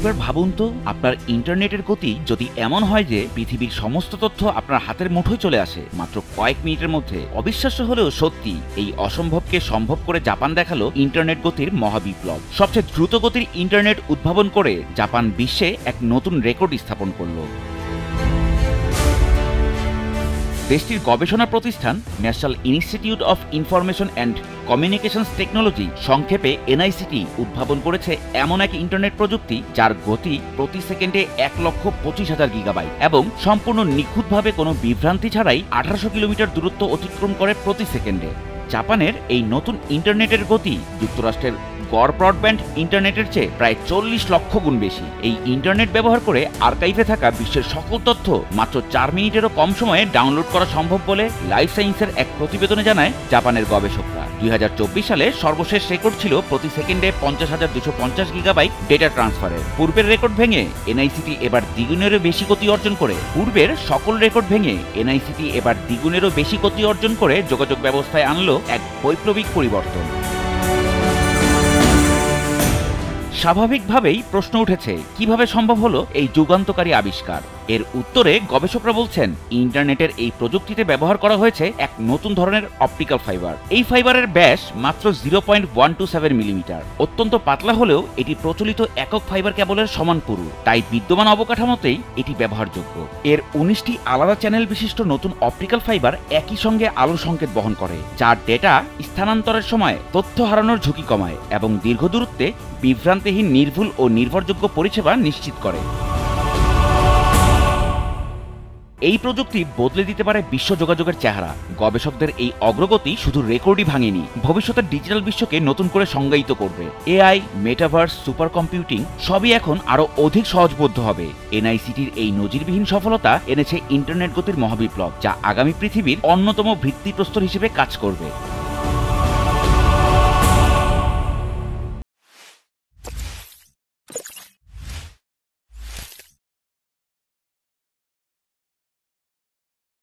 একবার ভাবুন তো, আপনার ইন্টারনেটের গতি যদি এমন হয় যে পৃথিবীর সমস্ত তথ্য আপনার হাতের মুঠোয় চলে আসে মাত্র কয়েক মিনিটের মধ্যে। অবিশ্বাস্য হলেও সত্যি, এই অসম্ভবকে সম্ভব করে জাপান দেখালো ইন্টারনেট গতির মহাবিপ্লব। সবচেয়ে দ্রুত গতির ইন্টারনেট উদ্ভাবন করে জাপান বিশ্বে এক নতুন রেকর্ড স্থাপন করল। দেশটির গবেষণা প্রতিষ্ঠান national institute of information and communications technology, সংক্ষেপে এনআইসিটি, উদ্ভাবন করেছে এমন এক ইন্টারনেট প্রযুক্তি যার গতি প্রতি সেকেন্ডে 1,25,000 গিগাবাইট এবং সম্পূর্ণ নিখুঁতভাবে কোনো বিভ্রান্তি ছাড়াই 1800 কিলোমিটার দূরত্ব অতিক্রম করে প্রতি সেকেন্ডে। জাপানের এই নতুন ইন্টারনেটের গতি যুক্তরাষ্ট্রের গড় ব্রডব্যান্ড ইন্টারনেটের চেয়ে প্রায় 40 লক্ষ গুণ বেশি। এই ইন্টারনেট ব্যবহার করে আর্কাইভে থাকা বিশ্বের সকল তথ্য মাত্র 4 মিনিটেরও কম সময়ে ডাউনলোড করা সম্ভব বলে লাইফ সায়েন্সের এক প্রতিবেদনে জানায় জাপানের গবেষকরা। 2024 সালে সর্বশেষ রেকর্ড ছিল প্রতি সেকেন্ডে 50,250 গিগাবাইট ডেটা ট্রান্সফারের। পূর্বের রেকর্ড ভেঙে এনআইসিটি এবার দ্বিগুণেরও বেশি গতি অর্জন করে যোগাযোগ ব্যবস্থায় আনলো এক বৈপ্লবিক পরিবর্তন। স্বাভাবিকভাবেই প্রশ্ন উঠেছে, কিভাবে সম্ভব হলো এই যুগান্তকারী আবিষ্কার? এর উত্তরে গবেষকরা বলছেন, ইন্টারনেটের এই প্রযুক্তিতে ব্যবহার করা হয়েছে এক নতুন ধরনের অপটিক্যাল ফাইবার। এই ফাইবারের ব্যাস মাত্র 0.127 মিলিমিটার। অত্যন্ত পাতলা হলেও এটি প্রচলিত একক ফাইবার কেবলের সমান পুরু, তাই বিদ্যমান অবকাঠামোতেই এটি ব্যবহারযোগ্য। এর 19টি আলাদা চ্যানেল বিশিষ্ট নতুন অপটিক্যাল ফাইবার একই সঙ্গে আলোর সংকেত বহন করে, যার ডেটা স্থানান্তরের সময় তথ্য হারানোর ঝুঁকি কমায় এবং দীর্ঘ দূরত্বে বিভ্রান্তিহীন, নির্ভুল ও নির্ভরযোগ্য পরিষেবা নিশ্চিত করে। এই প্রযুক্তি বদলে দিতে পারে বিশ্ব যোগাযোগের চেহারা। গবেষকদের এই অগ্রগতি শুধু রেকর্ডই ভাঙেনি, ভবিষ্যতের ডিজিটাল বিশ্বকে নতুন করে সংজ্ঞায়িত করবে। এআই, মেটাভার্স, সুপার কম্পিউটিং সবই এখন আরো অধিক সহজবোধ্য হবে। এনআইসিটির এই নজিরবিহীন সফলতা এনেছে ইন্টারনেট গতির মহাবিপ্লব, যা আগামী পৃথিবীর অন্যতম ভিত্তিপ্রস্তর হিসেবে কাজ করবে।